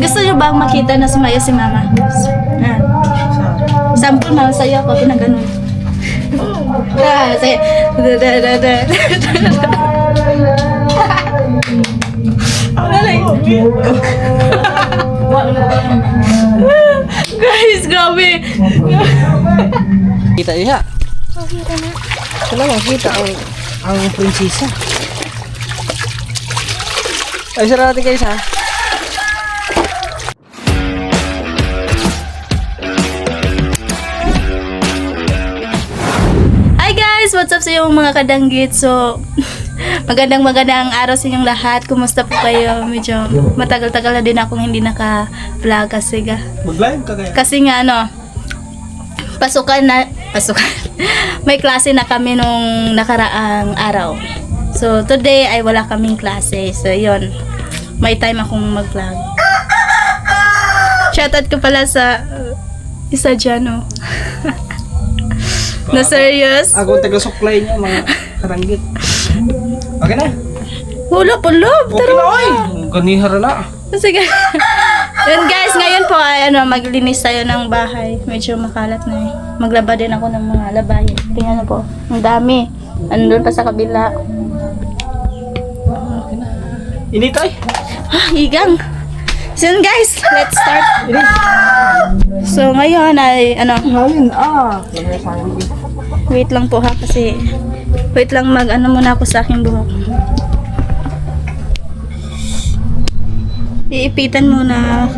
Gusto niyo bang makita na sumayo si mama? Yan. Sample mama sa'yo ako, pinaganon. Sige. Guys, grabe. Kita iya. Makita na. Wala makita ang prinsesa. Ay, sarap natin guys ha. Hi guys! What's up sa iyo mga kadanggit? So, magandang araw sa inyong lahat. Kumusta po kayo? Medyo matagal-tagal na din akong hindi naka-vlog kasi Mag-live ka kaya? Kasi nga pasukan. May klase na kami nung nakaraang araw. So, today ay wala kaming klase. So, yun. May time akong mag-vlog. Shoutout ko pala sa isa dyan, oh. Na serious? Ako taga-supply niya mga karanggit. Okay na? Wala pa love. Okay na oy! Ganihar na. Sige. Yun guys, ngayon po ay maglinis tayo ng bahay. Medyo makalat na eh. Maglaba din ako ng mga labahin. Tingnan po. Ang dami. Andun pa sa kabila. Initay? Higang. So yun guys, let's start. So ngayon ay Ngayon wait lang po ha kasi wait lang muna ako sa aking buhok. Iipitan muna ako.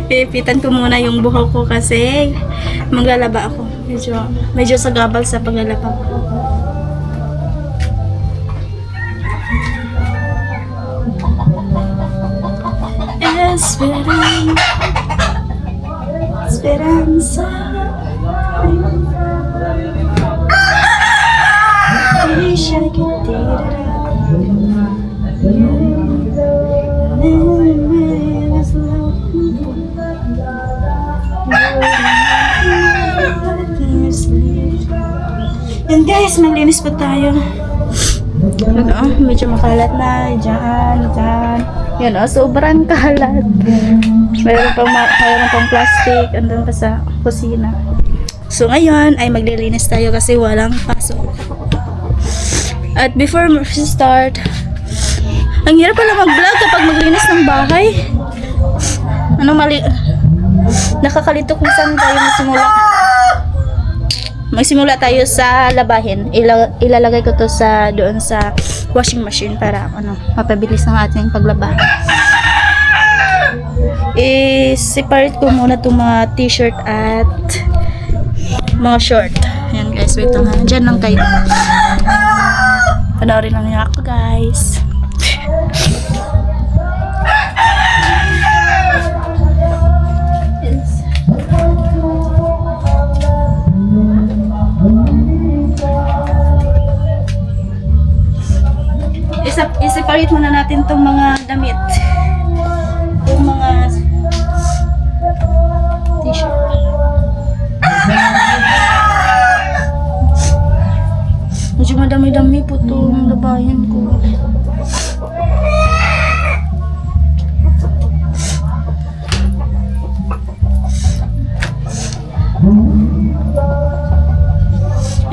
Iipitan ko muna yung buhok ko kasi maglalaba ako. Medyo sagabal sa paglalaba ko. Esperanza. Wish I could do Yan guys, maglinis pa tayo. Medyo makalat na. Diyan. Yan sobrang kalat. Mayroon pang plastic. Andun pa sa kusina. So ngayon ay maglilinis tayo kasi walang pasok. At before we start, ang hirap pala mag-vlog kapag maglinis ng bahay. Nakakalito kung saan tayo magsimula tayo sa labahin. Ilalagay ko to doon sa washing machine para mapabilis ang ating paglaba. I-separate ko muna itong mga t-shirt at mga short. Ayan guys, wait lang ha. Diyan lang kayo. Panoorin lang niyo ako guys. I-separate muna natin itong mga damit. Itong mga t-shirt. Medyo madami-dami po itong labayan ko.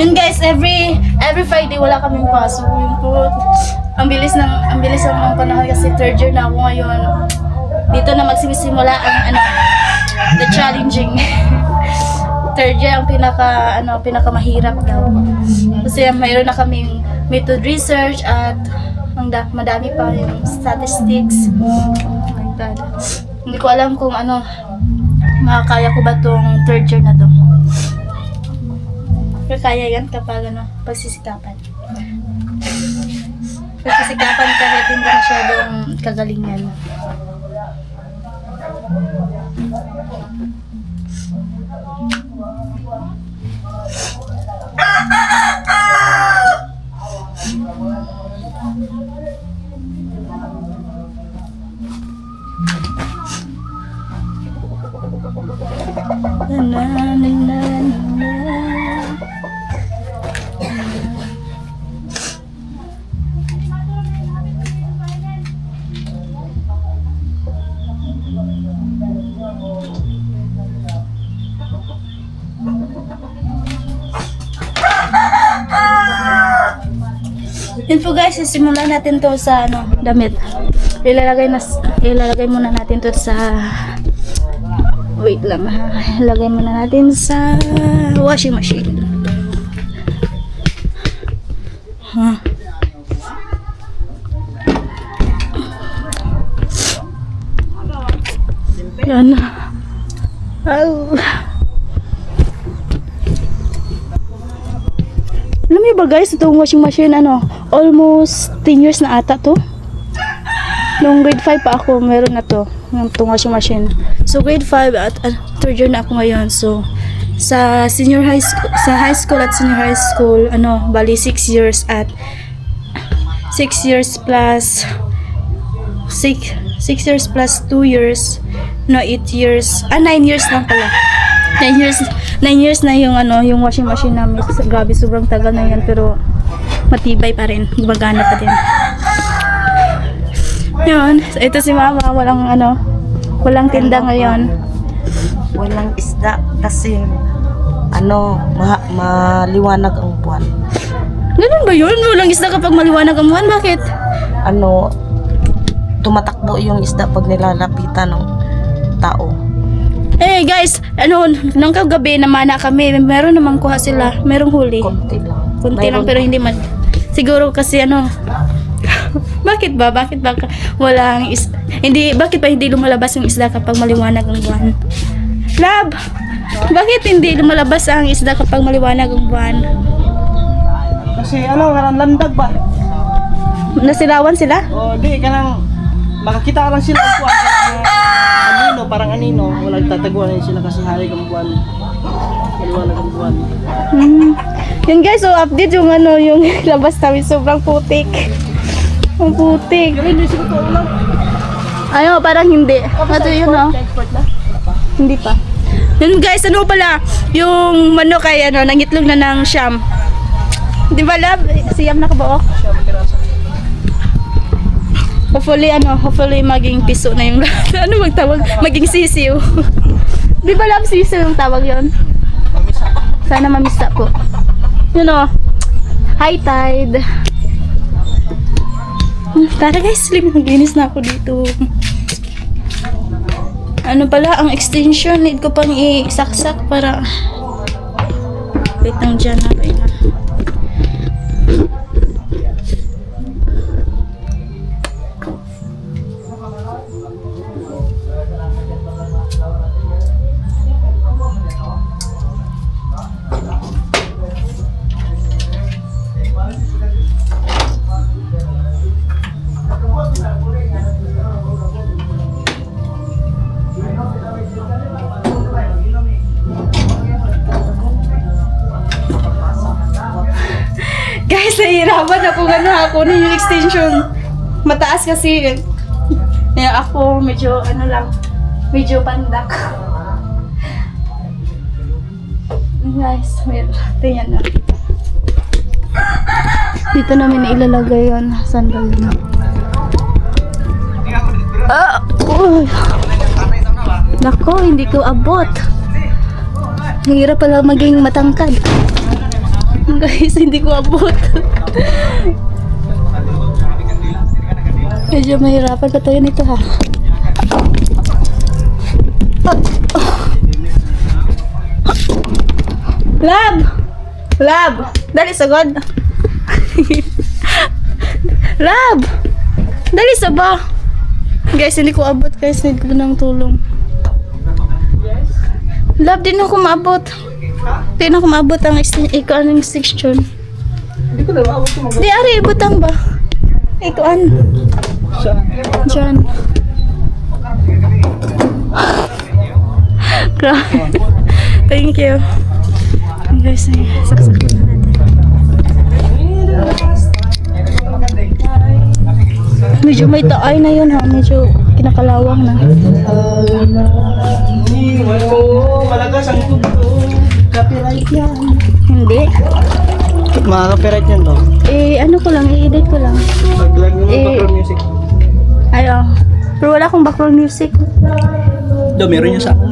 Yun guys, every Friday wala kaming pasok. Yun po. Ang bilis ng panahon kasi third year na ako ngayon. Dito na magsisimula ang the challenging. Third year ang pinakamahirap daw. Kasi mayroon na kaming method research at madami pa yung statistics. Oh my God. Hindi ko alam kung makakaya ko ba tong third year na to. Pero kaya yan kapag pagsisikapan. Pagsisikapan kahit hindi masyadong kagalingan. Yun po guys, simulan natin to sa ano, damit. Ilalagay muna natin to sa wait lang ha. Ilagay muna natin sa washing machine. Yan. Oh. Alam niyo ba guys, itong washing machine almost 10 years na ata to. Nung grade 5 pa ako, meron na to, itong washing machine. So grade 5 at third year na ako ngayon. So sa high school at senior high school, bali 6 years at 6 years plus 6 years plus 2 years, 8 years, 9 years lang pala. 9 years na yung washing machine namin. Grabe, sobrang tagal na yan, pero matibay pa rin, gumagana pa din. Yun, so ito si mama, walang tinda ngayon. Walang isda kasi maliwanag ang buwan. Ganun ba yun? Walang isda kapag maliwanag ang buwan? Bakit? Tumatakbo yung isda pag nilalapitan ng tao. Eh guys, nung kagabi namana kami, meron namang kuha sila, merong huli. Kunti lang pero hindi man. Siguro kasi bakit ba hindi lumalabas yung isda kapag maliwanag ang buwan? Lab, bakit hindi lumalabas ang isda kapag maliwanag ang buwan? Kasi landag ba? Nasilawan sila? Di kanang makakita lang sila ang buwan parang anino, walang tataguan sila kasi hari ang buwan. Maliwanag ang buwan. Yun guys, so update yung yung labas namin, sobrang putik. Ang putik. Parang hindi. Ito yun Hindi pa. Yun guys, pala, yung manok ay nangitlog na ng siyam. Di ba lab? Siyam na kabuok? Hopefully maging piso na yung magtawag? Maging sisiw. Di ba lab sisiw yung tawag yon? Sana mamisa po. High tide. Tara guys, maglinis na ako dito. Ang extension, need ko pang isaksak para wait lang dyan na. Guys, nahihirapan ako yung extension. Mataas kasi. Kaya ako medyo medyo pandak. Guys, wait. Tingnan na. Dito namin ilalagay yun. Sandal na. Nako, hindi ko abot. Hirap pala maging matangkad. Guys, hindi ko abot. Medyo mahirapan pa tayo nito ha. Lab! Dali sagod. Lab! Dali sa ba? Guys, hindi ko abot guys. Need ko ng tulong. Lab, din ako maabot. Di na ako maabot ang extension. Hindi ko na maabot yung Di, ari, ibutang ba? Ikuan. Diyan. Grabe. Thank you. Guys, saksak na natin. Medyo may taay na yun ha. Medyo kinakalawang na. Malagas ang tugto. Copyright yan. Hindi. Copyright yan daw. Ko lang, i-edit ko lang. Mag-lag mo ng background music. Pero wala akong background music. Meron niya sa akin.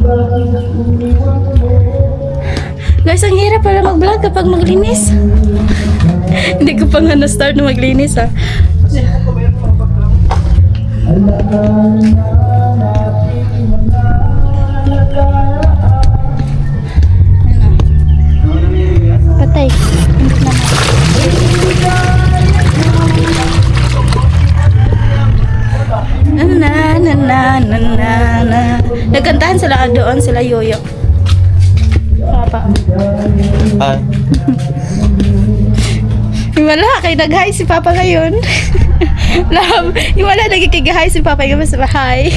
Guys, ang hirap pala mag-vlog kapag maglinis. Hindi ko pa nga na-start na maglinis ah. Patay. Na na na na na na. Nagkantahan sila doon, sila Yoyo. Papa. Ay. Wala, kay nag-hi si Papa ngayon. Love, wala nagkikig-hi si Papa yung mas hi.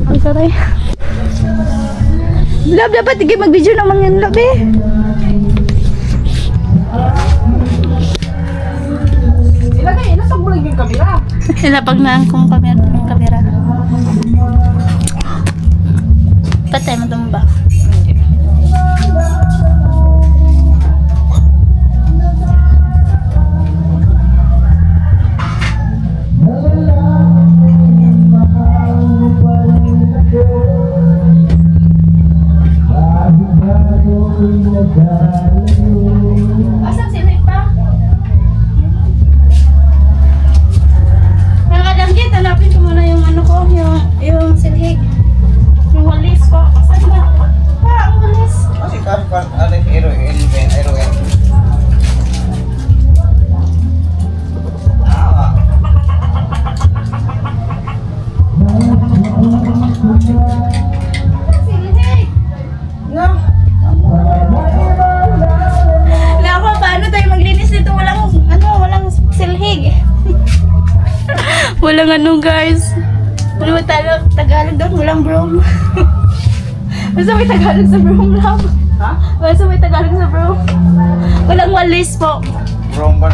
Ang saray. Love, dapat hindi mag-video naman yan, Love eh. Ilagay, nasa bulag yung kamera. Ilapag na kung kamera. Patay mo tumba. Asan si pa? Nakalanggit, hanapin ko muna yung ano ko, yung silhig. Yung walis ko. Saan ba? Ang walis. Kasi kapan ada heroin. Silhig. Nako, paano tayo maglinis dito? Walang silhig. Walang ano guys. Ano ba Tagalog doon? Walang broom. Basta may Tagalog sa broom lang. Ha? Basta may Tagalog sa broom. Walang walis po. Brom ba?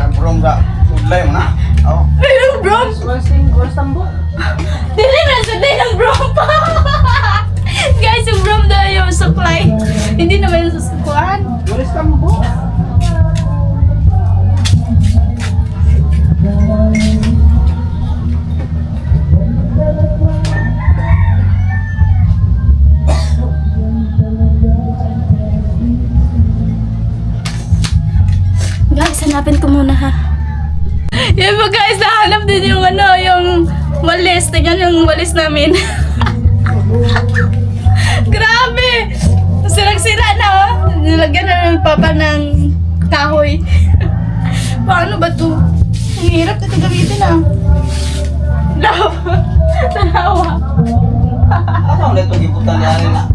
Udlay mo na. Oh. Walang broom. Worst tambo. Dili na sa day ng broom pa. Guys, yung broom na yung supply. Hindi naman yung susukuan. Worst tambo. Guys, hanapin ko muna ha. Yan po guys, nahanap din yung yung walis. Tingnan yung walis namin. Grabe! Sirang-sira na oh. Nilagyan na ng papa ng kahoy. Paano ba to? Ang hirap na ito gamitin ah. Love! Tanawa. Ano ulit itong gibutan ni Ari na?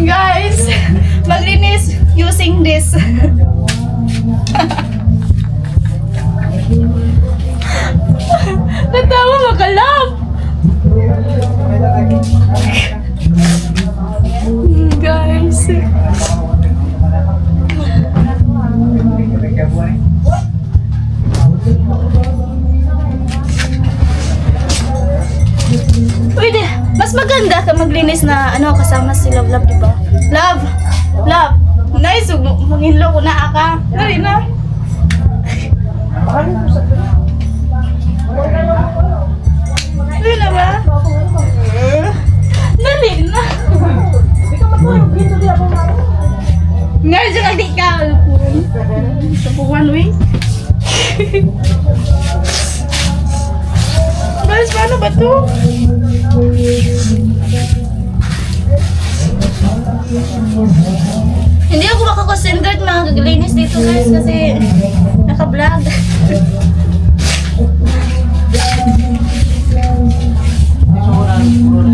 Guys, maglinis using this. Natawa makalab. Guys. Pwede, mas maganda ka maglinis na kasama si Love, di ba? Love! Love! Nice, mag-inlo ko na aka. Dali na. Dali na ba? Dali na. Ngayon siya kag di ka. Sa puwan, wing. Guys, paano ba to? Hindi ako makakonsentrate magalinis dito guys kasi naka-vlog.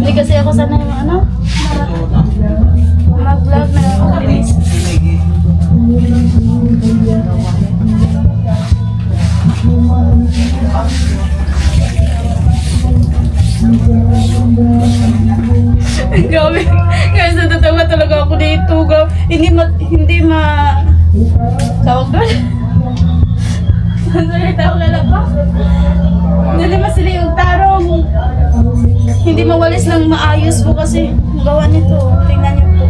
Hindi kasi ako sana yung mag-vlog na magalinis. Grabe. Guys, natatawa talaga ako dito. Hindi tawag doon. Salita ko lalapa. Hindi masili yung tarong. Hindi mawalis ng maayos po kasi gawa nito. Tingnan niyo po.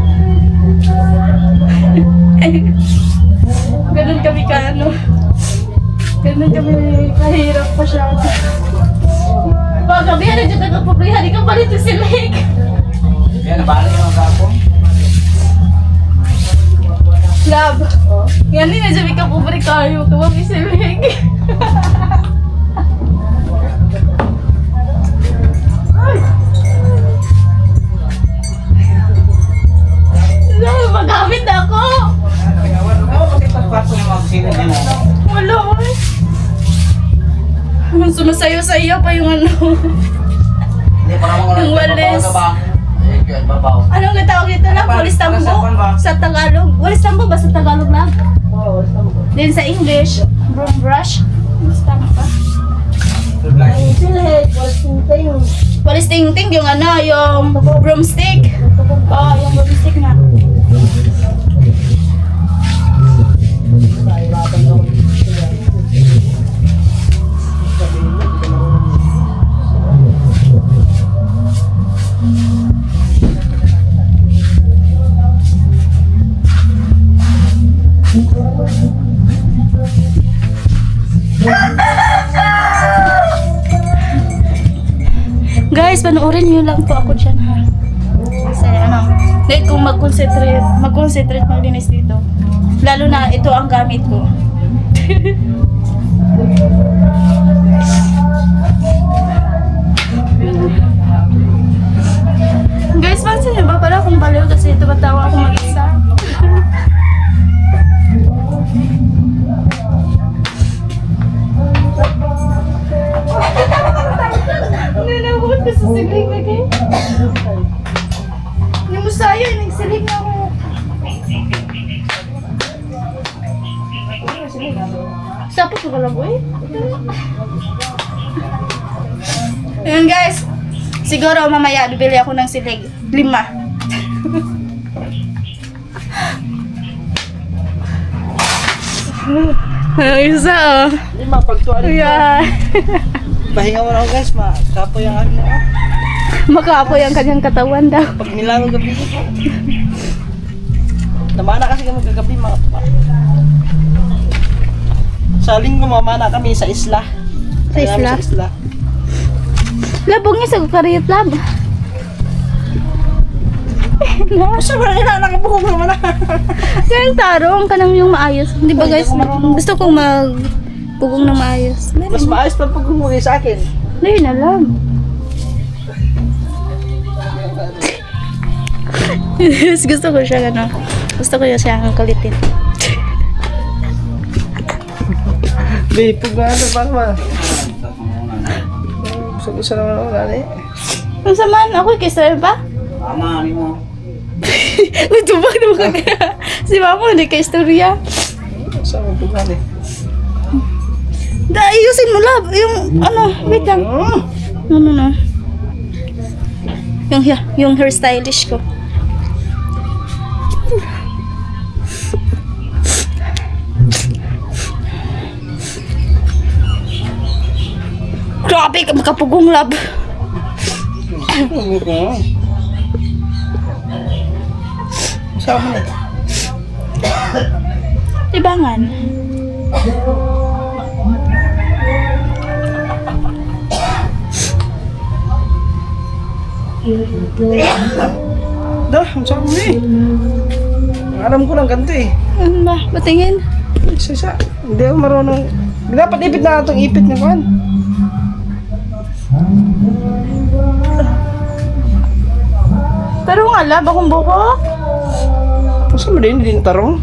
Ganun kami Ganun kami kahirap pa siya. Pag gabi, dito nagpapablihan, ikaw pa dito si Lake. Yan, nabalik yung kapo. Love. Yan din na sabi ka pobre kayo. Kawag isibig. Magamit ako. Wala oy. Sumasayo-sayo pa yung ano. Yung walis. Anong katawag ito lang? Walis tambo? Sa Tagalog. Walis tambo ba sa Tagalog lang? Then sa English, broom brush. Walis tambo ba? Walis ting-ting yung ano, yung broomstick. Oo, yung broomstick nga. Guys, panoorin niyo lang po ako dyan ha. Kasi ano, dahil kung mag-concentrate maglinis dito. Lalo na ito ang gamit ko. Guys, pansin niyo ba pala kung baliw kasi tumatawa ako mag-isa? Nanawag ka sa siglig na kayo. Yung musayo, nagsilig na ako. Sapot ko pala boy. Ayun guys. Siguro mamaya bibili ako ng silig. 5. Ang isa oh. Hindi mapagtuan. Ayan. Pahinga mo na ako guys, makapoy ang aking Makapoy ang kanyang katawan daw. pag nilangon gabi. Namana kasi kami kagabi mga sa linggo mamana kami sa isla. Sa isla? Sa isla. Labong niya sa kariyot lab. Sa mga ina, nakabukog naman na. Kaya tarong ka nang yung maayos. Di ba guys? Gusto kong magpugong ng maayos. Mas maayos pa pag humuli sa akin. Ngayon na lang. Gusto ko siya ano. Gusto ko siya ang kulitin. Babe, pag ano ba naman? Gusto naman ako gani. Ang saman, ako kaysa ba? Mama, ano mo? Nagtubag naman ka. Si mama, hindi ka istorya. Saan mo pag gani? Ayusin mo lab. Yung ano, wait lang. No. Yung hairstylish ko. Grabe ka makapugong lab. Saan mo na? Tibangan. Dah, saan mo eh? Alam ko lang ganito eh. Ano ba? Batingin. Isa. Hindi ako marunong. Dapat ipit na itong ipit na kuhan. Tarong ala, bakong buko? Saan mo din? Hindi tarong.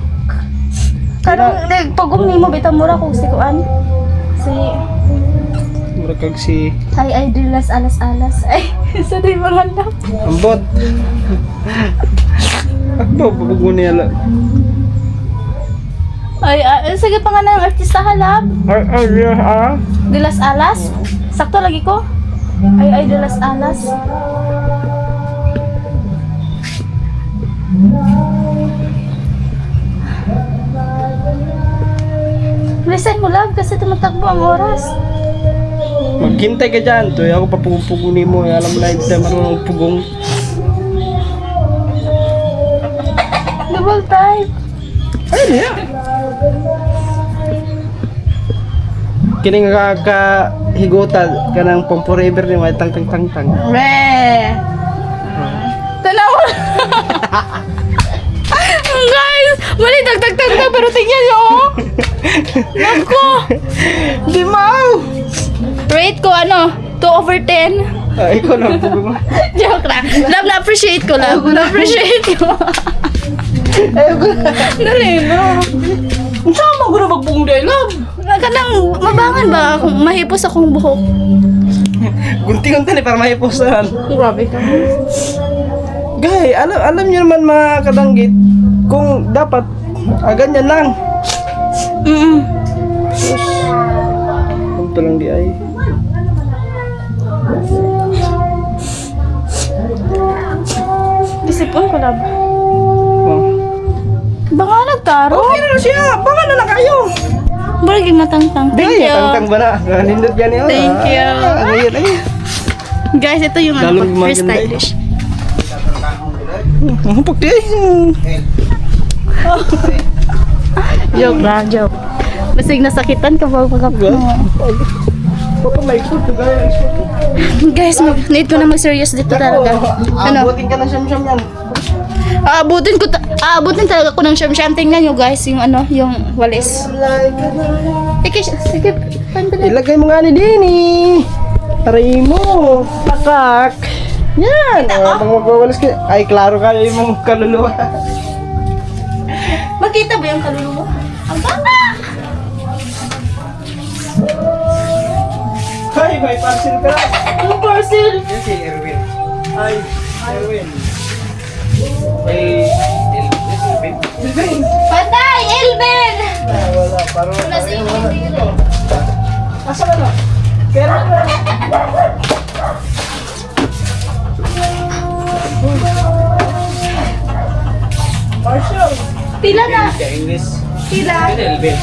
Karang, pagong ni mo, bitang mura kung si Kuan. Si... Marakag si Ay, dilas, alas. Ay, sa di mga alam. Ambot. Ako, pabugo niya lang. Ay, sige pa nga ng artista halab. Dilas alas. Sakto lagi ko. Ay, dilas alas. Listen mo lang kasi tumatakbo ang oras. Maghintay ka dyan. Toy, ako papugunin mo. Alam mo na hindi tayo marunong pugong. Double type. Ayun niya. Kining kakahigutan ka ng pang forever ni may tang. Tanaw. Guys, Mali, tag, pero tingnan nyo, oh. Naku. Di mau! Rate ko, 2/10. Ikaw na po ba? Joke lang. Love, na-appreciate ko, love. Na-appreciate ko. Dali, no. Sama ko na magpungday, love! Kanang mabangan ba? Mahipos akong buhok. Gunting-gunting para maipusan. Grabe ka. Gay, alam niyo naman mga kadanggit, kung dapat, ganyan lang. Ito lang di ay. Isipon ko, love. Oh. Baka nagtaro. Okay na siya, baka na lang kayo. Baraging matangtang. Thank you. Tangtang ba na? Nindot yan yun. Thank you. Ngayon, ay. Guys, ito yung Lalong for maganda eh. stylish. Pagdi ay. Joke lang, joke. Basig nasakitan ka ba pag Baka may export ko gaya. Guys, need ko na mag-serious dito talaga. Abutin ka ng siyam-siyam yan. Aabutin talaga ko ng siyam-siyam. Tingnan nyo guys, yung yung walis. Sige, pandala. Ilagay mo nga ni Dini. Taray mo. Pakak. Yan. Mga magwawalis ka. Ay, klaro kayo yung mga kaluluwa. Makita ba yung kaluluwa? Ang bata! Ay, may parcel ka. Yung parcel! Yan si Erwin. Ay, Erwin. Ay, Elvin. Patay! Elben! Wala, parang. Wala si Elben. Asa ka na? Pero. Parcel. Pila na! English. Pila! Elvin.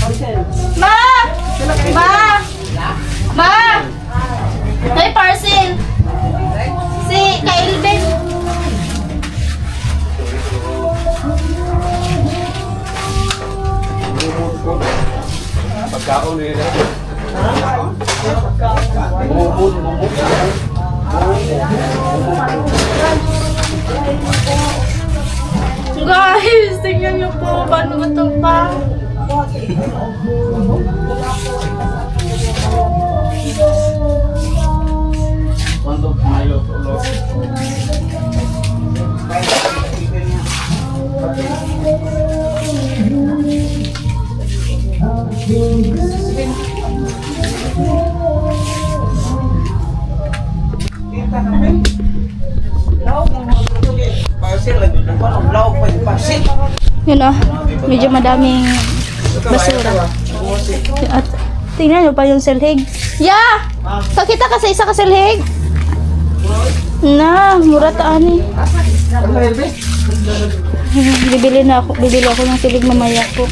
Parcel. Ma! Ma! Ma! May parcel! Si kay Elben. Pagkaon nila. Guys, tingnan niyo po. Paano ba ito pa? Yun medyo madaming basura. At tingnan nyo pa yung silhig. Ya! Kakita ka sa isa ka silhig? Na, mura taan eh. Bibili ako ng silhig mamaya po.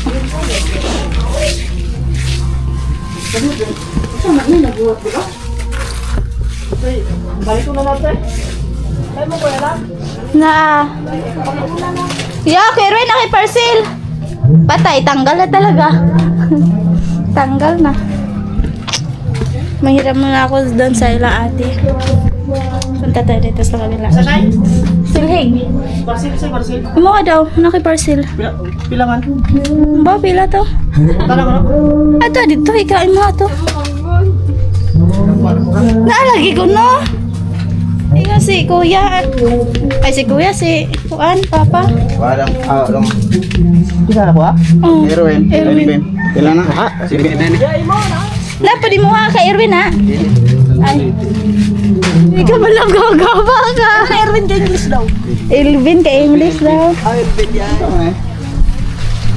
Balik ko na natin. Ay mo ko yan. Na. Ya, kay Roy na kay parcel. Patay, tanggal na talaga. Tanggal na. Mahirap na ako doon sa ila ate. Punta tayo dito sa kanila. Sasay? Silhig. Parcel, parcel. Amo ka daw, na kay parcel. Pilangan. Ba, pila to? Tala ko na. Ato, dito, ikain mo ato. Naalagi ko, no? Ika si kuya. Ay, si kuya, si Juan, papa. Walang, alam. Bisa na ko ha? Oh, Erwin. Erwin. Kailan na? Ha? Si Biden. Napa, di mo ha, kay Erwin, ha? Ay. Hindi ka malang gagaba ka. Erwin ka English daw. Elvin ka English daw. Ay, Erwin yan.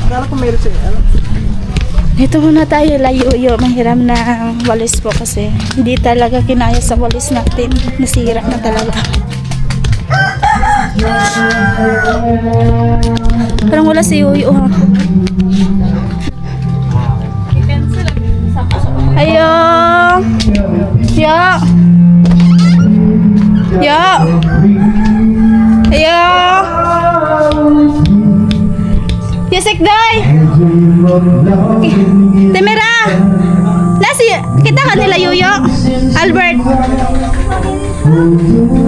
Akala ko meron siya. Ano? Dito muna tayo layo-yo. Mahiram na ang walis po kasi hindi talaga kinaya sa walis natin. Nasira na talaga. Parang wala si Yuyo ha. Ayo. Ya. Ya. Ayo. Yesek day. Temera. Nasi kita kanila Yuyo. Albert.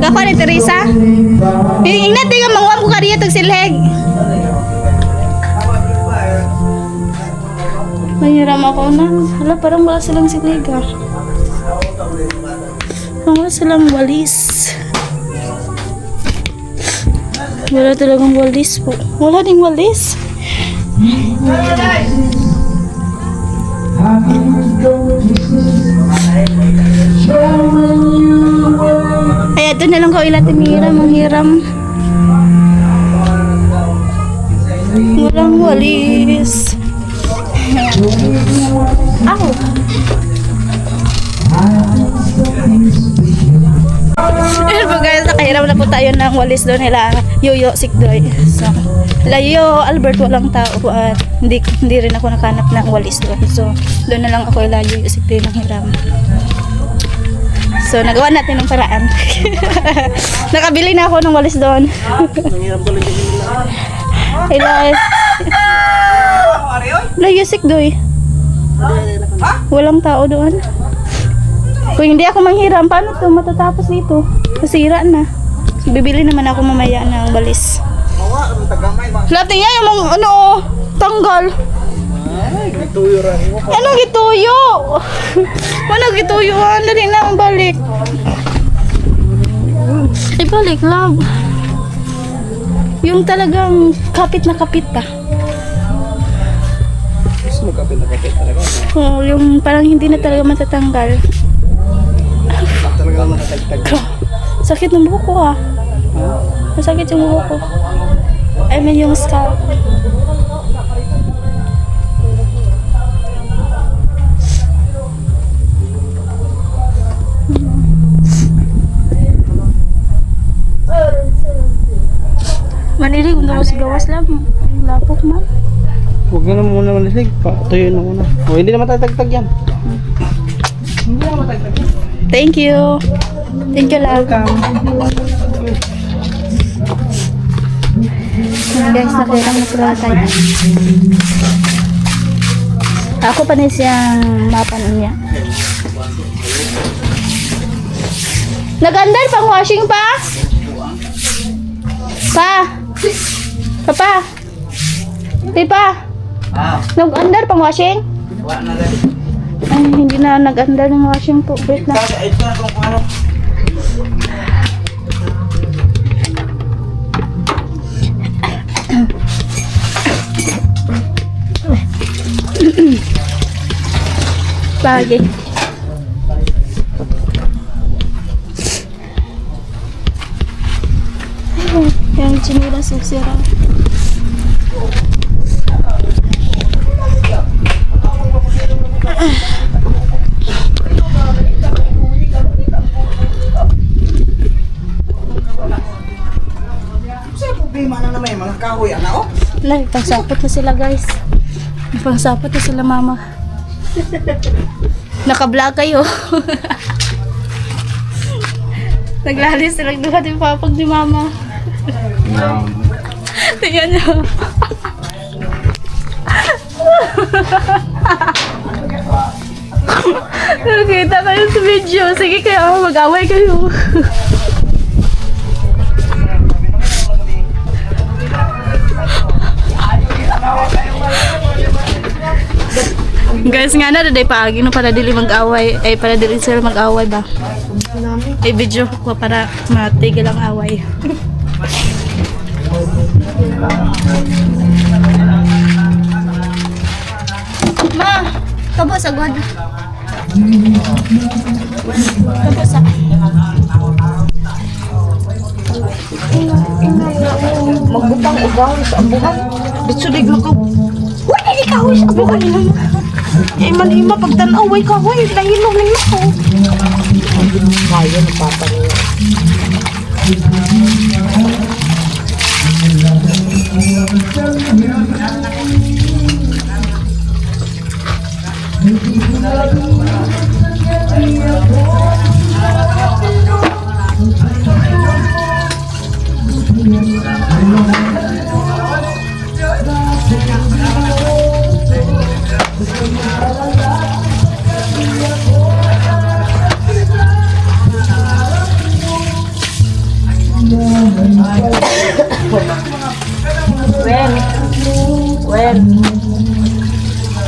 Kako ni Teresa. Ingat nga manguam ko kariya tag silheg. Mahiram ako na. Hala, parang wala silang siliga. Wala silang walis. Wala talagang walis po. Wala ding walis. Ay, ito na lang ko ila timiram, manghiram. Walang walis. Ako. Ayan po guys, nakahiram na po tayo ng walis doon nila Yoyo Sikdoy. So, Layo Albert walang tao at hindi rin ako nakahanap ng walis doon. So, doon na lang ako ila Yoyo Sikdoy ng hiram. So, nagawa natin ng paraan. Nakabili na ako ng walis doon. Nangiram ko lang din nila. Ila Layo Sikdoy. Walang tao doon. Kung hindi ako manghiram, paano to matatapos dito? Kasira na. Bibili naman ako mamaya ng balis. Lahat niya yung mga ano, tanggal. Ay, gituyo rin mo. Anong gituyo? Ano gituyo? Dali na ang balik. Ibalik lang. Yung talagang kapit na kapit pa. Gusto mo kapit na kapit talaga. Oh, yung parang hindi na talaga matatanggal. Talaga naman nakatagtag. Sakit ng buhok ko ha. Masakit yung buhok ko. I mean yung scalp. Manilig, kung daw si gawas lang. Lapok man. Huwag na naman muna malisig. Tuyuin mo muna. O, hindi na matatagtag yan. Hindi na matatagtag yan. Thank you. Thank you lang. Guys, nakilang na sila tayo. Ako pa na siyang mapanon niya. Nag-under pang washing pa? Pa? Papa? Pipa? Nag-under pang washing? Ay, hindi na nag-under ng washing po. Wait na. Bagay. Yung chinilas sira. Problema na naman yung mga kahoy, ano? Nay, pangsapot na sila guys. Pangsapot na sila mama. Naka-vlog kayo. Naglalis silang duha din papag ni mama. Tingnan nyo. Nakita kayo sa video. Sige kayo, mag-away kayo. Guys, nga na daday paagi no para dili mag-away, ay para dili sila mag-away ba. Ay video ko para matigil ang away. Ma, kabo sa god. Kabo sa. Magbutang ugaw sa ambuhan. Dito di ko. Wala di ka sa ambuhan nila. Eh manima pagtanaw way ka way nahilom ning ako. Kaya ni papa niya. When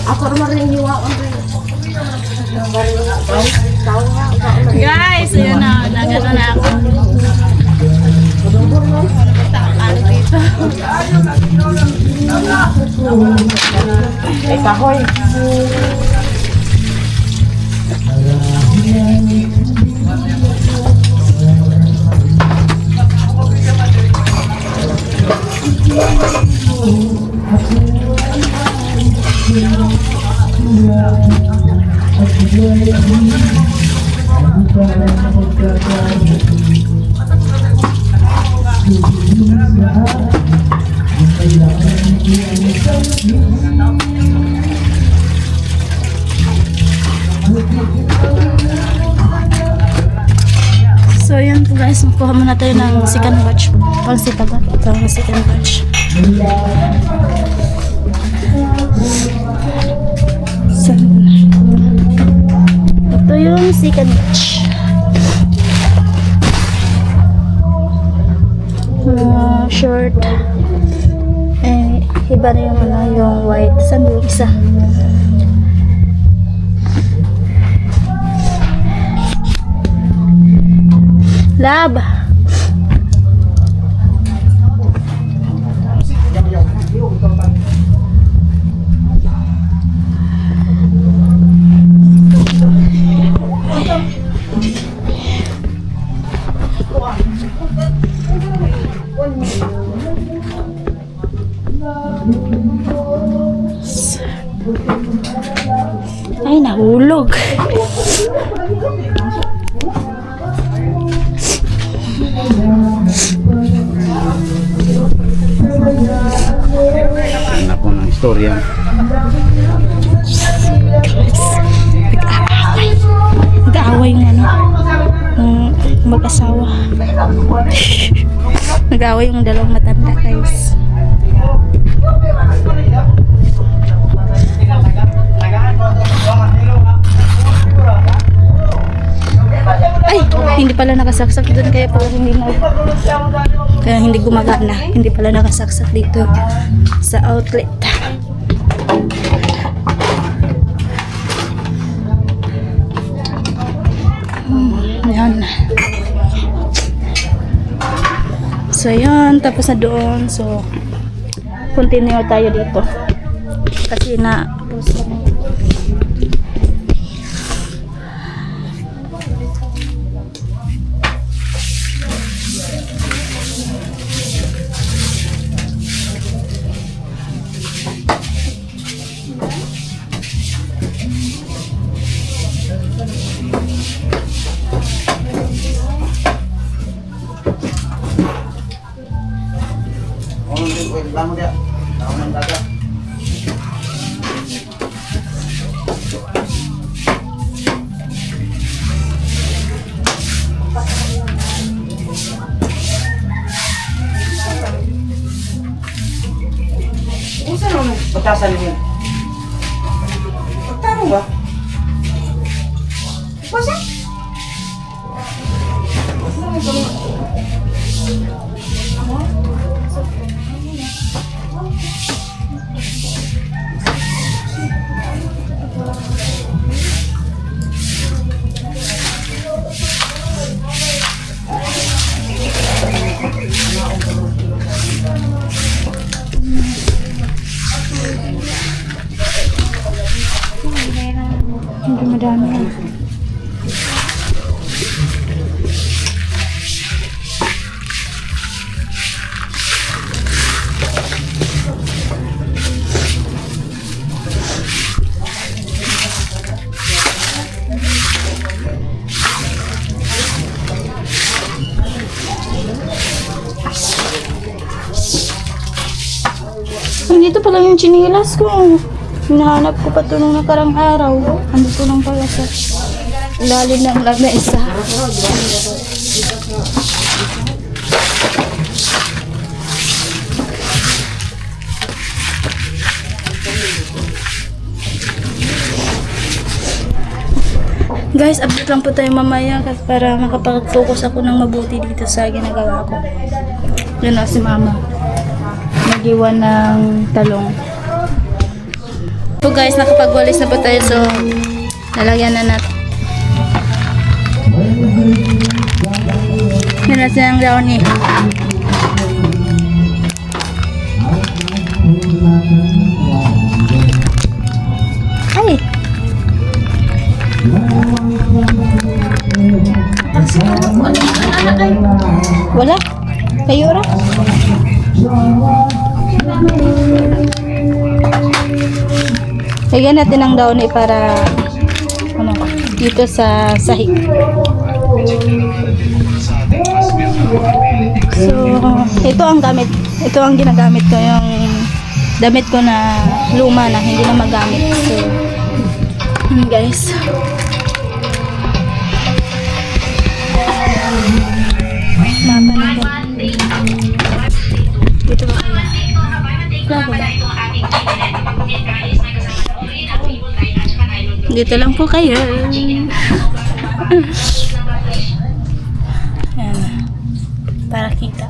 ako naman rin Dito na ako. Ano dito? Eh, kahoy. So yun po guys, makuha muna tayo ng second batch. Pang sita ba? Ito ang second batch. So, ito yung second batch. Short. Eh, iba na yung ano, yung white. Saan yung isa? Lab. Ay, nahulog. Ano po ng istorya. Nag-aaway yung ano, yung mag-asawa. Nag-aaway yung dalawang matanda guys. Ay, hindi pala nakasaksak doon kaya pala kaya hindi gumagana. Hindi pala nakasaksak dito sa outlet. Yan. So yan, tapos na doon. So continue tayo dito. Kasi na Lamo dia. Tahunan dagat. Kung saan naman batasan niyo? Magkano ba? Basta? hindi madami yan. Dito pala yung chinilas ko. Hinahanap ko pa ito nung nakarang araw. Andito lang pala sa ilalim ng lamesa. Guys, update lang po tayo mamaya para makapag-focus ako ng mabuti dito sa ginagawa ko. Yan na si mama. Nag-iwan ng talong. So guys, nakapagwalis na po tayo. So, lalagyan na natin. Nilasa ng brownie. Ay! Wala? Kayo ra? Lagyan natin ng daon para ano, dito sa sahig. So, ito ang gamit. Ito ang ginagamit ko, yung damit ko na luma na hindi na magamit. So, guys. Dito ba kayo? Grabe ba? Dito lang po kayo. Ayan. Para kita.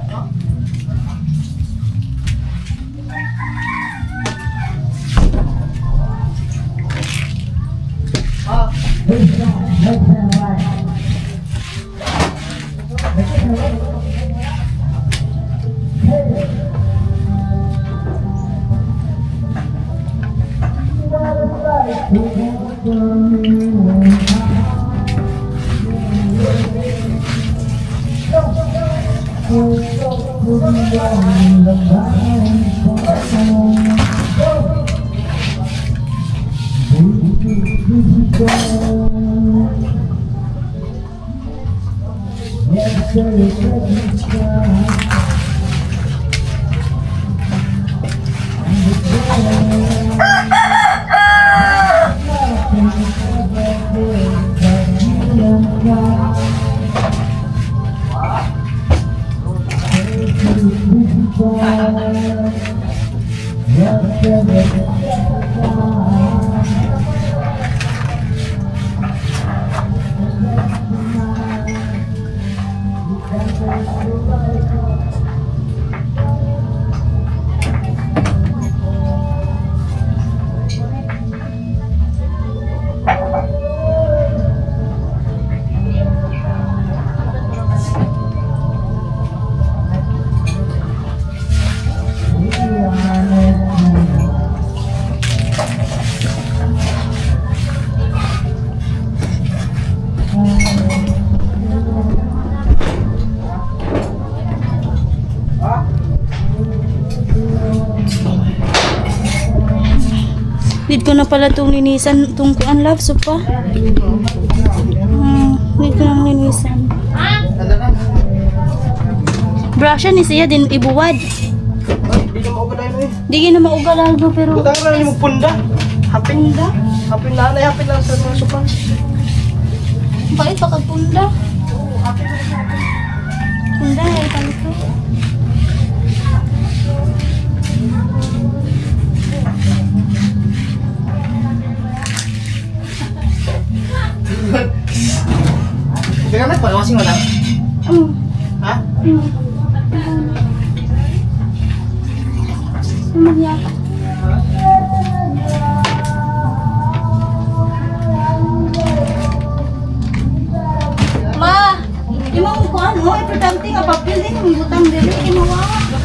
Dito na pala itong linisan, itong kuan love, so pa. Dito na linisan. Brushan ni siya din ibuwad. Hindi na mauga dahil eh. Di na maugal algo pero Butang na yung punda. Hapin na. Hapin na na. Hapin lang sa mga supan. bait pa kag punda. Punda ay palito. Kaya na pagkawasing wala. Ha? Sumaya. Ma, di mo ko ano, importante nga papel din yung butang dili imawa. Ano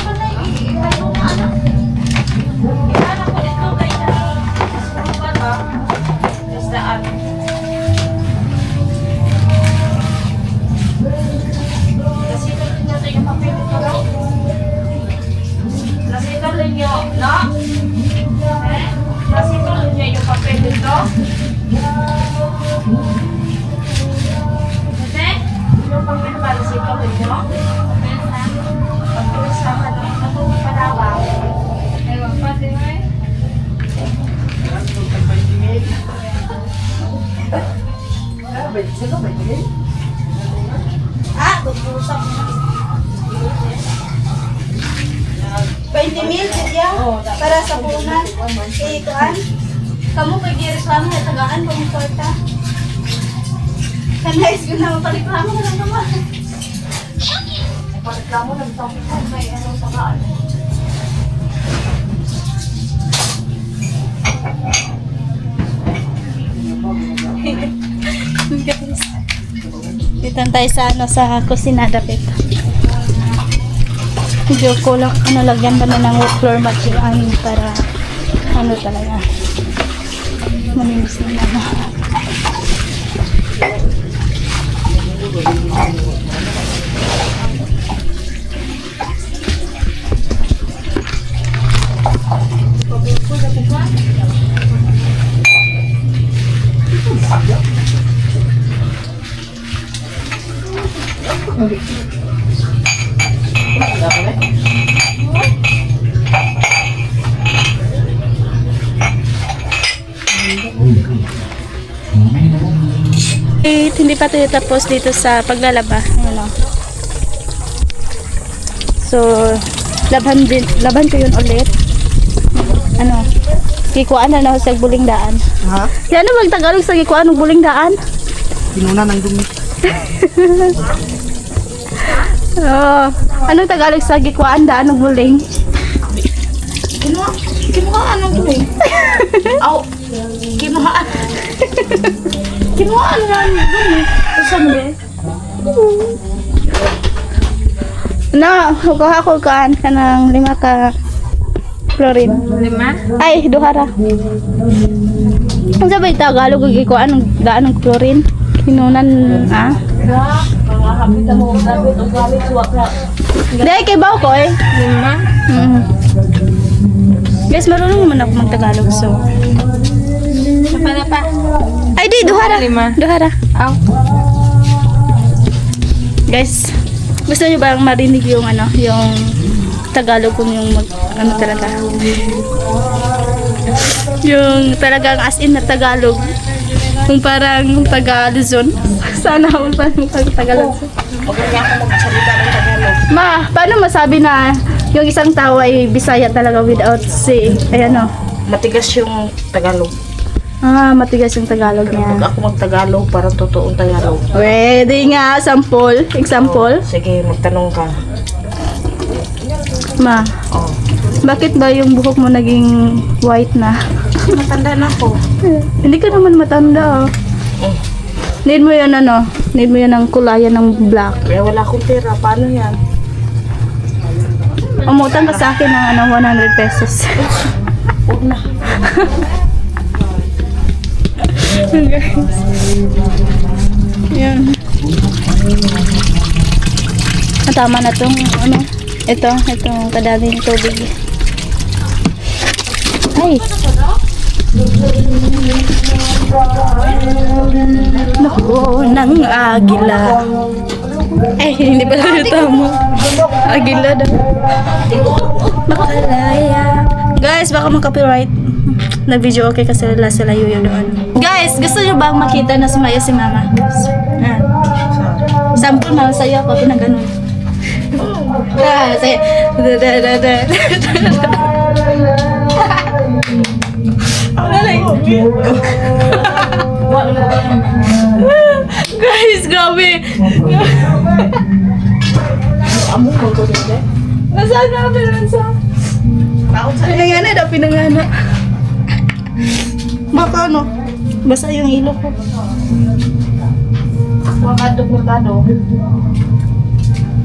ba na ano anak? Anak ko dito kay bata. Basta ano. Kasi ito niya sa yung papel dito daw. Kasi ito niyo, no? Kasi ito niya yung papel dito. Kasi, yung papel para sa ito niyo. Papel sa katong panawa. Ewan pa, di ba eh? Ah, tutulsak na. 20 mil, kaya para sa punan. Eh, kuan. Kamu pag i-reklamo na tagaan kung importa. Kanais ko na mapaliklamo na lang naman. Paliklamo na ito. May ano tagaan. Guys, dito Doon tayo sa ano sa kusina dapat. Medyo kulang ano lagyan kami ng floor mat yung para ano talaga. Maninis na ano. Hindi pa tayo tapos dito sa paglalaba. Ayan o. So, laban ko yun ulit. Ano? Kikuan na ako sa buling daan. Ha? Yan na magtagalog sa kikuan ng buling daan. Pinuna ng dumi. Oh, anong tagalog sa kikuan daan ng buling? Kinuhaan ng dumi. Aw, kinuhaan. Kinuhaan ng dumi. Saan ba? Na, kuha ko kaan ka ng 5 ka chlorine. 5? Ay, duhara. Ang sabay Tagalog ko anong daan ng chlorine? Kinunan, ah? Dahil kay Bao ko eh. 5? Guys, marunong naman ako mag-Tagalog, so. Para pa. Ay, di, duhara. 5. Duhara. Aw. Guys, gusto niyo bang marinig yung ano, yung Tagalog kung yung ano talaga? Yung talagang as in na Tagalog. Kung parang Taga-Luzon. Sana ako parang Tagalog. Huwag niya ako magsalita ng Tagalog. Ma, paano masabi na yung isang tao ay Bisaya talaga without saying? Ay ano? Matigas yung Tagalog. Ah, matigas yung Tagalog niya. Pag ako mag-Tagalog, parang totoong Tagalog. Pwede nga, sample. Example. Sige, magtanong ka. Ma, Oh. bakit ba yung buhok mo naging white na? Matanda na ako. Hindi ka naman matanda. Oh. Need mo yun ano? Need mo yun ng kulayan ng black. Kaya wala akong pera. Paano yan? Umutang ka sa akin ng ano, 100 pesos. Huwag na. Guys. Yan. Tama na tong ano, itong kadaming tubig. Ay. Naku, ng agila. Ay, hindi pala yung tama. Agila daw. Makalaya. Guys, baka mag-copyright na video, okay kasi sila yuyo doon. Guys, gusto nyo bang makita na sumaya si mama? Yan. Sample na sa'yo ako, pinaganon. Sa'yo. Guys, grabe. Nasaan ka pinansa? Pinangana daw, pinangana. Baka ano, basa yung ilo ko. Huwag adog-adog.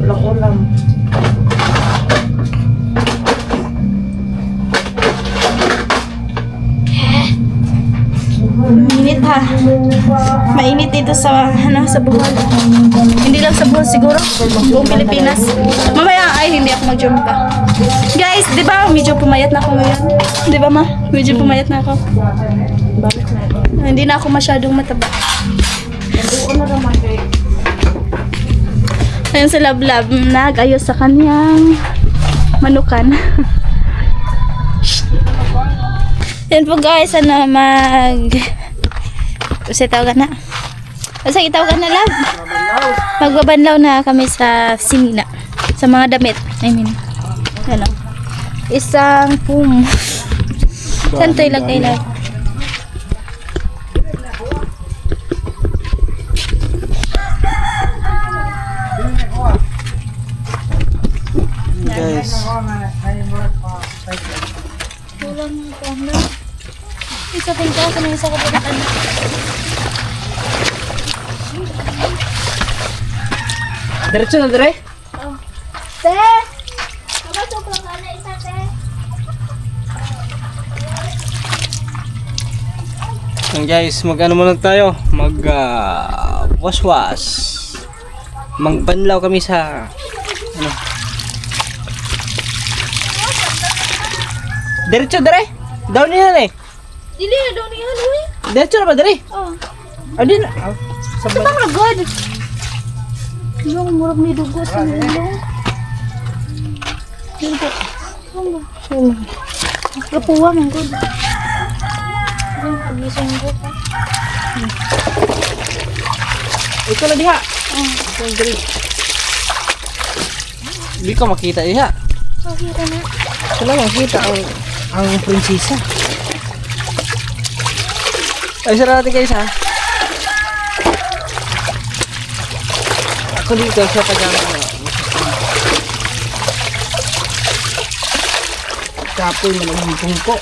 Walang ulam. Mainit ha. Mainit dito sa ano, sa Bohol. Hindi lang sa Bohol siguro, buong Pilipinas. Mamaya ay hindi ako mag-jumpa. Guys, 'di ba medyo pumayat na ako ngayon? 'Di ba ma? Medyo pumayat na ako. Bakit na? Hindi na ako masyadong mataba. Doon na naman kay... Ayun sa Lablab, nag-ayos sa kanyang manukan. Yan po guys, ano kasi tawagan na. Kasi itawagan na lang. Magbabanlaw na kami sa Sinina. Sa mga damit. I mean. Ano. Isang pum. Saan ito ilagay lang? Guys, Isa pinta sa isa ko pagkatan. Diretso na dire. Te! Kapag lang ka na isa, te. Yan guys, mag-ano muna tayo? Was-was. Magbanlaw kami sa ano. Diretso dire. Down niya eh. Dili na daw niya, Louie. Diretso na ba dire? Oh. Adi na. Sabay. Tabang na good. Yung murag may dugo sa ilong. Kapuwa man good. Yung pagising ko pa. Ito na diha. Ito na dire. Hindi ko makita diha. Makita na. Ito lang makita ang prinsesa. Ay, sarap natin guys ha. Ako dito siya tagang kapoy na naghimpong po.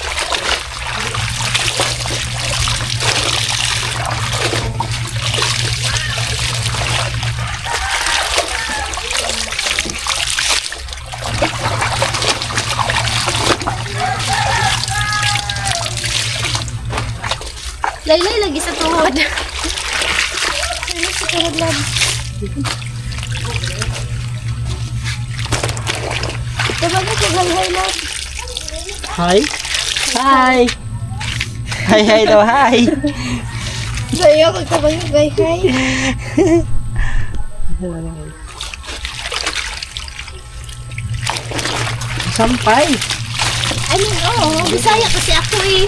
Laylay lagi sa tuhod. Laylay sa tuhod lang. Diba ka hi lang? Hi. Hi. Hi hi daw hi. Sa'yo ako kabay hi. Sampay. I mean, oo. Bisaya kasi ako eh.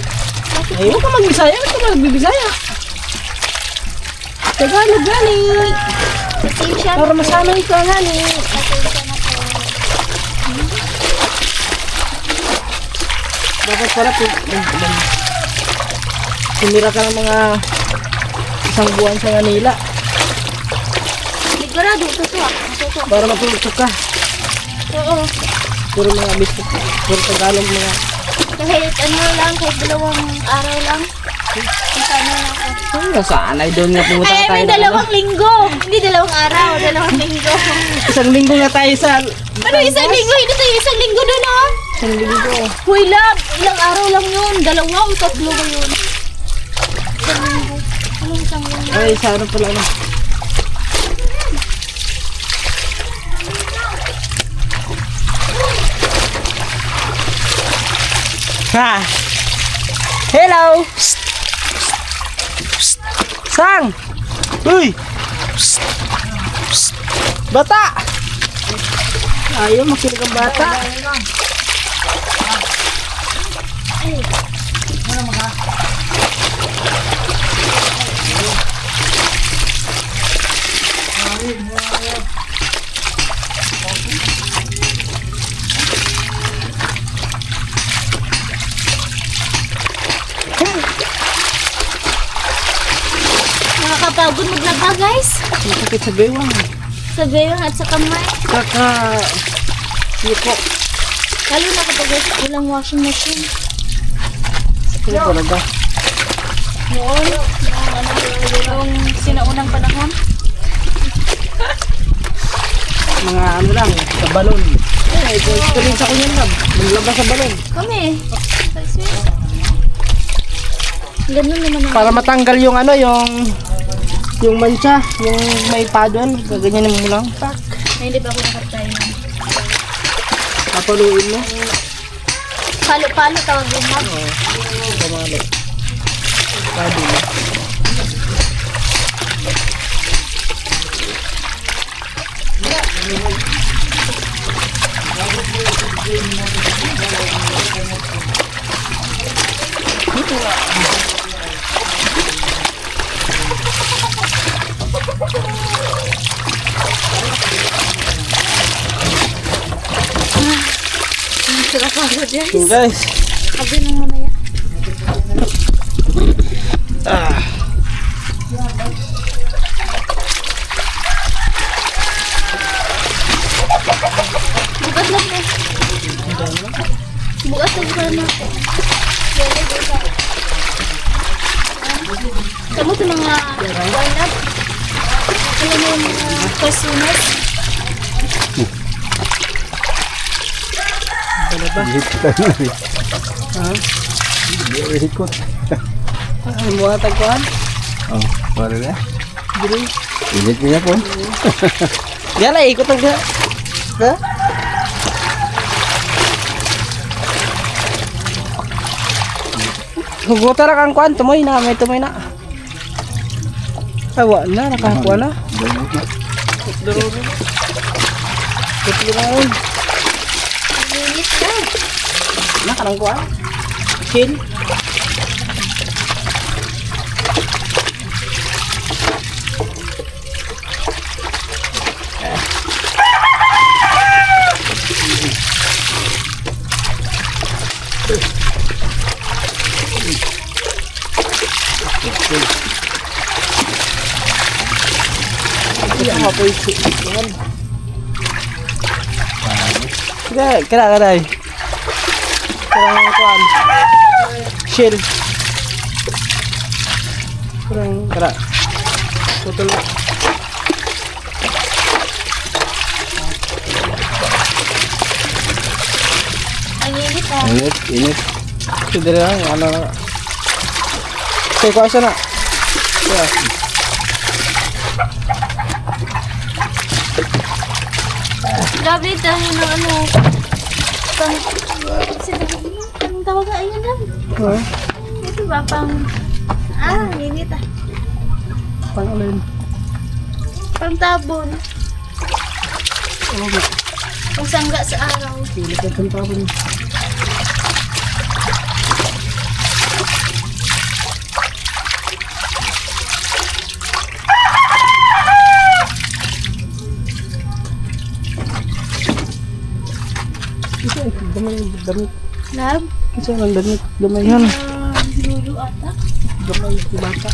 Ay, huwag ka magbisaya. Huwag ka magbibisaya. Tagalog gani. Pasensya Para masanay ka gani. Pasensya na po. Dapat pala tumira ka ng mga isang buwan sa Manila Sigurado, totoo. Totoo. para matulog ka. Oo. Puro mga biskuit, puro Tagalog mga. Kahit ano lang, kahit 2 araw lang. Sana na ako. Ay, nasanay doon nga pumunta Ay, tayo. may ng 2 linggo. Hindi 2 araw, 2 linggo. Isang linggo nga tayo sa... Ano, 1 linggo? Hindi tayo 1 linggo doon, oh. Isang linggo. Huy, love. Ilang araw lang yun. 2 o 3 ba yun? 1 linggo. Anong 1 linggo? Ay, sa ano pala na. Ha! Hello! Psst! Psst! Sang! Uy! Psst! Psst! Bata! Ayaw makinig ang bata. Nakakapagod maglaba, guys. Nakakit sa gaywang. Sa gayon at sa kamay. Kaka... Yuko. Lalo na kapag walang washing machine. Ano talaga? Noon, yung sinaunang panahon. Mga ano lang, sa balon. Eh, ito rin sa kunyan lang. Maglaba sa balon. Kami. Ganun naman ang... Para matanggal yung ano, yung mancha, yung may paddle, gaganyan mo lang. Tak. Ay, hindi ba ako nakatry na? Papaluin mo. Palo-palo tawag yung mag. Pamalo. Paddle. Sarap ako, guys. So guys, Sabi nung mamaya. Bukas lang po. Bukas lang pa na. Kamu sa mga wind up. Alam mo yung mga personas. Ano ba? Hikot na rin. Ha? Hikot. Ano mo tagkuhan? Oh, para na. Dili. Init niya po. Diyan na, ikot ang ha? Hugutan na kang kuhan, tumoy na, may tumoy na. Awa na, nakakuha na. Damot na. Tutlo na yun. Init na. Nakarang kuhan. Chill. Kira, kira. Kurang kuhan. Chill. Kurang, kira. Putol na. Ang init ah. Init, init. Sige lang, ano na. Okay, kuha siya na. Yeah. Grabe tayo ng ano. Pang... Anong tawag ka? Ayun lang. Huh? Ito ba? Pang... ang init ah. Pangalin. Pang tabon. Ano ba? Pang sangga sa araw. Pilit ang kantapon. Ito, gamay yung damit. Lab? Ito ang damit. Gamay yan. Lulu ata. Gamay yung bata.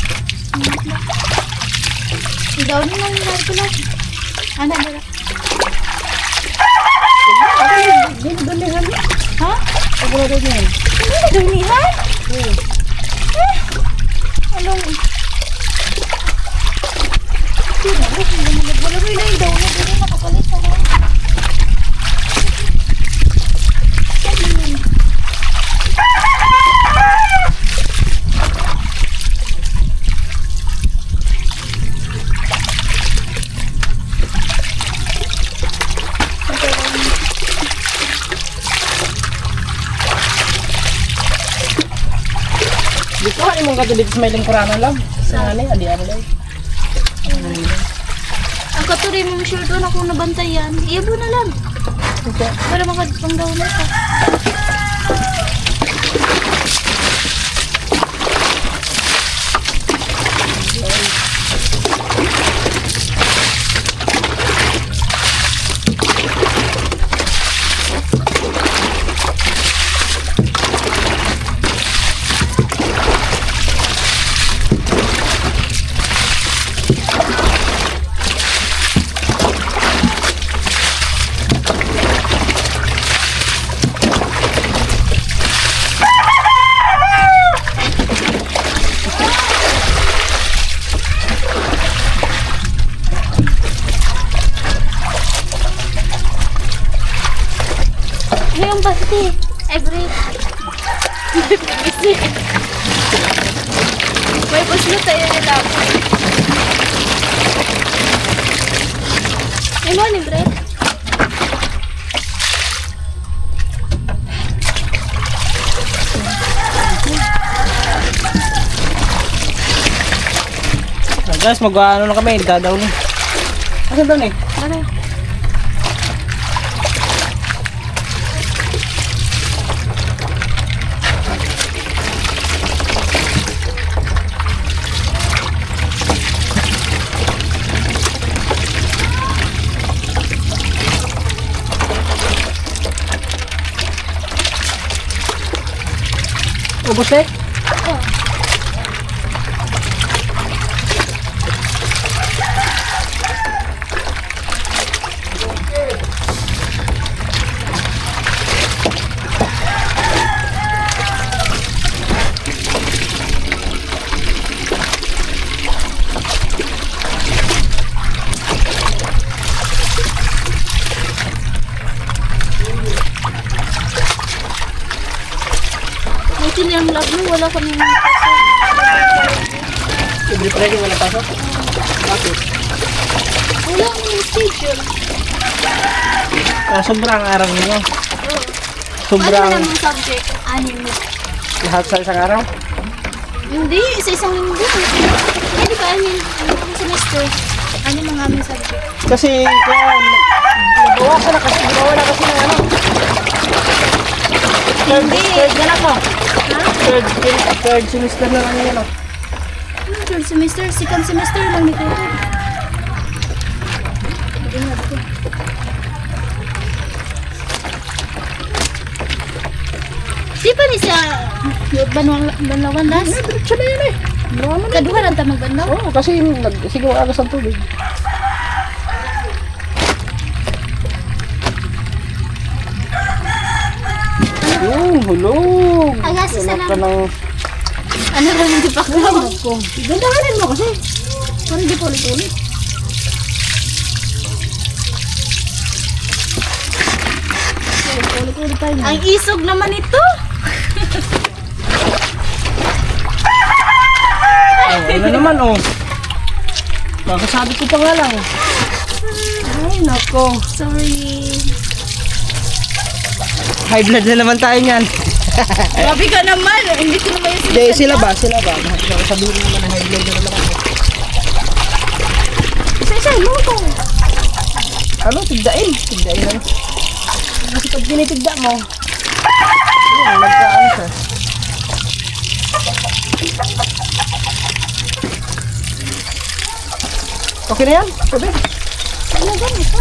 Ikaw din lang yung ko lang. Ano ba? Damihan. Ha? Ako na rin yan. Ano na dumihan? Anong... Sino? Wala mo yung daw na dito nakapalit sa mga. Dito ka imong katulid sa may lingkuranan lang. Sa nga adi ano lang. Ang katuri mong shirt na kung nabantayan, iabo na lang. Okay. Para makadpang daw na ka. Ngayon pasti, every... May bus na tayo nila. May morning, Brett. Guys, mag-ano na kami, dadaw ni. Ano daw ni? Ano? Ubus eh? wala kami pasok. Libre pa rin wala pasok. Bakit? Wala kami schedule. Sobrang araw niyo. Oo. Sobrang Ano naman subject? Anime. lahat sa isang araw. Hindi, sa isang linggo. Hindi ba anime? Ang semester. Ano mga aming subject? Kasi kaya nabawasan na kasi nawala kasi ng ano. Hindi. Third na lang ko. Ha? Third semester na lang yun. Ano third semester? Second semester lang nito. Hindi nga dito. Di ba ni sa Banlawan das? Diretso na yun eh. Kaduha lang ta magbanlaw. Oo, kasi siguro agas ang tubig. Yung hulog. Ay, hasi Wala sana. ka ng... Ano ba hindi pa ko? Gandahanin mo kasi. Parang di pa ulit-ulit. Ulit-ulit tayo. Ang isog naman ito. Ano naman oh. Makasabi ko pa nga lang. Ay, nako. Sorry. High blood na naman tayo niyan. Grabe ka naman. Hindi ko naman yung Hindi, sila ba? Sila ba? Sabihin mo naman na high blood na naman ako. Isa-isa, luto. Ano? Tigdain. Tigdain lang. Kasi pag tinitigda mo, yun, nagkaan siya. Okay na yan? Pwede. Ano ganito?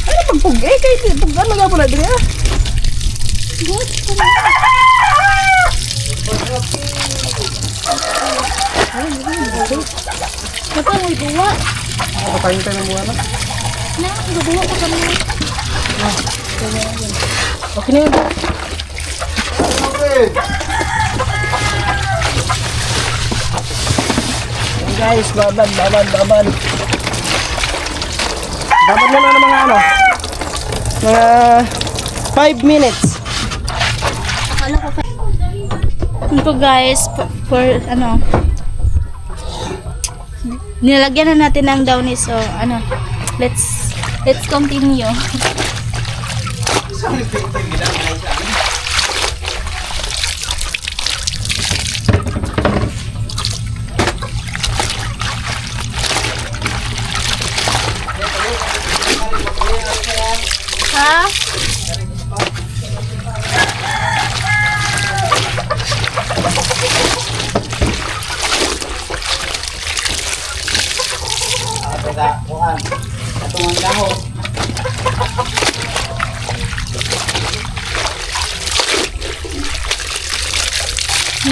Ano pagpugay? Kahit pag ano nga pala din ah. Ito, may buwa. Kapatayin tayo ng buwan na. Na, buwa ko kami. Okay na yan. Yan guys, babad. Babad muna ng mga ano. Mga 5 minutes. Akala ko pa. Ito guys, for ano, nilagyan na natin ng downy, so ano, let's continue. Ha?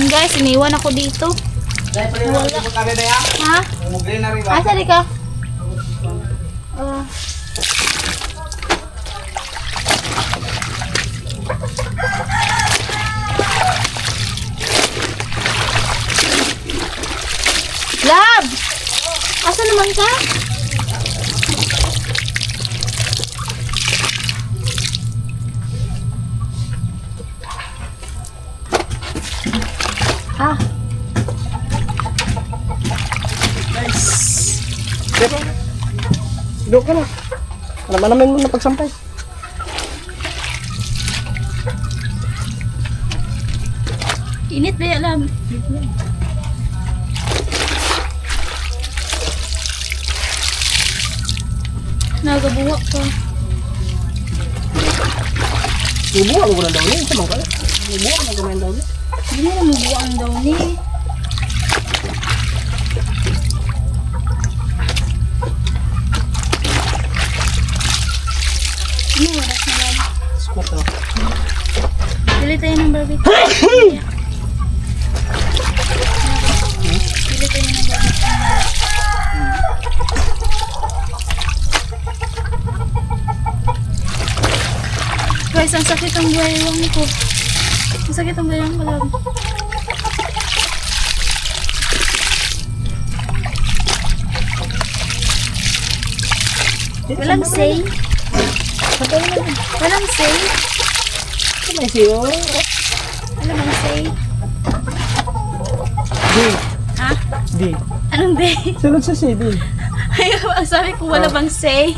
Guys, iniwan ako dito. Ha? Asa di ka? Lab! Asa naman ka? Ah, Doon ka na. Naman mo na pagsampay. init ba yan, Lab? Nagabuwak ka. Ibuha mo na daw yun. Sama ka na. Ibuha mo na daw yun. Hindi mo na mabuwaan daw ni. Ano oras na lang? Squat daw. Bili tayo ng barbecue. Bili tayo ng barbecue. Guys, ang sakit ang buhaywang ko. Ang sakit ang buhaywang ko lang. Walang say. Walang say. May siyo. Ano bang say? Di. Ha? Di. Anong day? Sunod sa si, di. Ay, sabi ko wala bang say.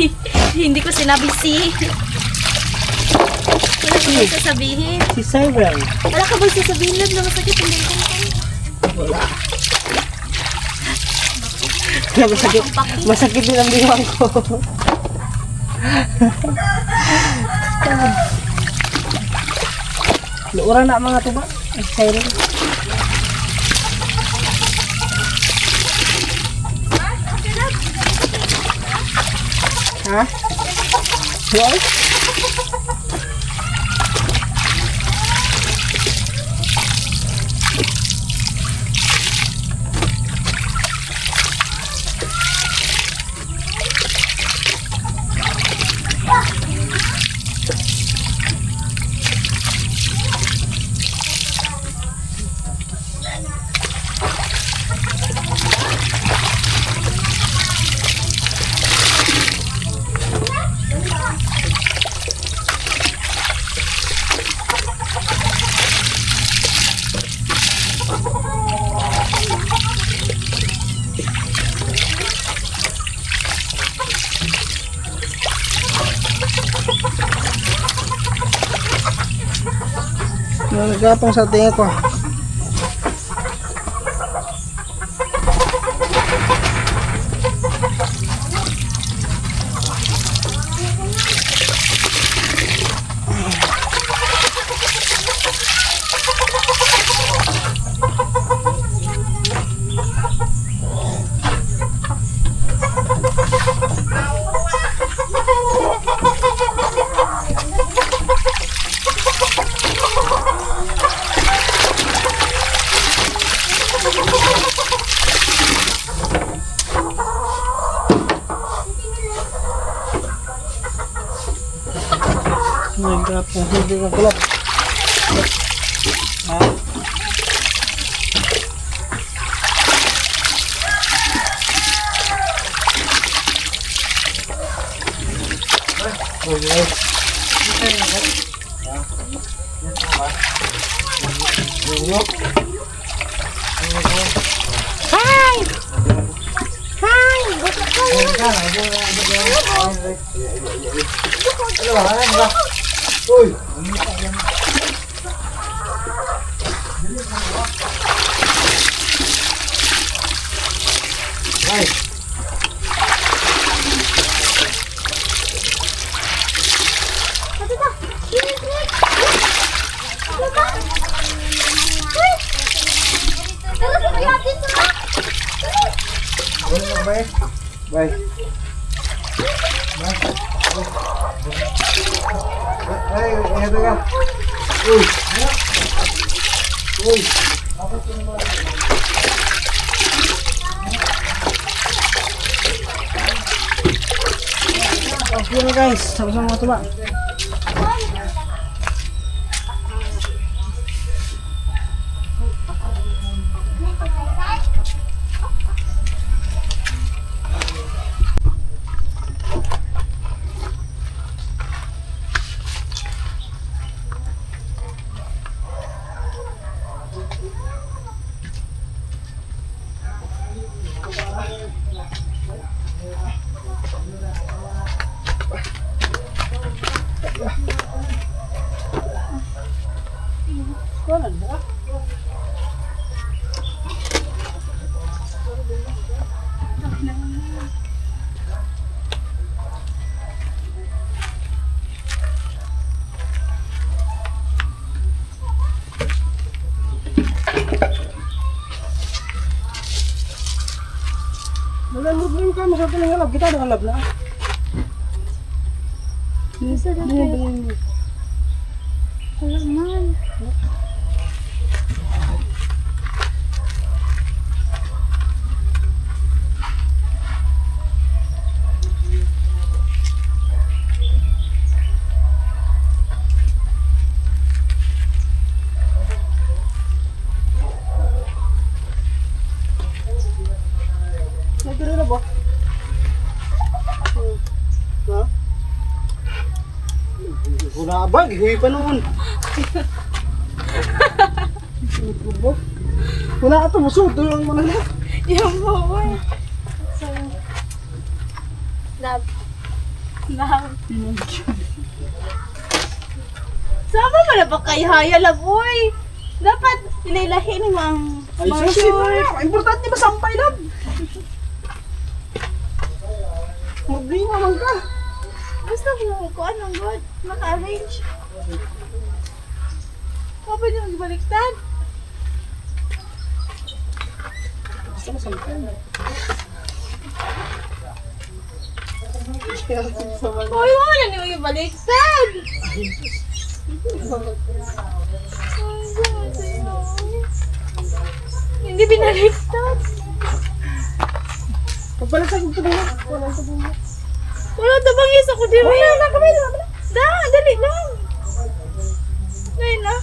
Hindi ko sinabi si. Wala ka bang sasabihin? Si Cyril. Wala ka bang sasabihin lang na masakit ang dito ko? Masakit. Masakit din ang diwang ko. Luura na mga tuba. Ay, Cyril. Ha? What? Nagapang sa tingin ko. Nagapang hindi ka kulap. Ha? Bye. Ay, eto ka. Uy. Uy. Okay na guys, sama-sama mga tuba. Nalulublim ka, masarap ng halab. Kita ng halab na. Wala man. Nagduro na ba? Uwi pa noon. Wala ka ito, busog. Doon mo na lang. Yung boy. So, love. Sama mo na ba kayo hayala, boy? Dapat inilahin mo ang Ay, smart sige, short. importante ba sampay lang? Magbinga man ka. Gusto mo kung anong good. Maka-arrange. Kapag yung baliktad. Gusto mo sampay? Uy, wala na yung baliktad. Hindi binaliktad. Pagbalasag mo ito na. Wala sa bumo. Wala tabangis ako di ba? Wala na kamay na. Dali lang. Ngayon na.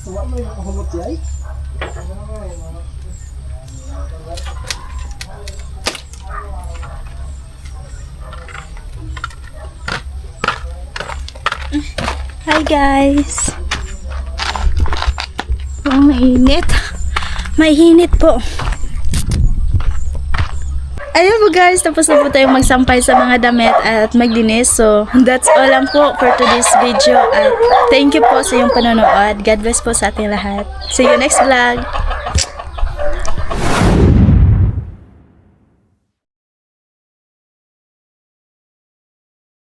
Tuwa mo yung nakahumot yay. Hi guys. Ang mainit. Mainit po. Ayun po guys, tapos na po tayong magsampay sa mga damit at maglinis. So, that's all lang po for today's video. At thank you po sa iyong panonood. God bless po sa ating lahat. See you next vlog.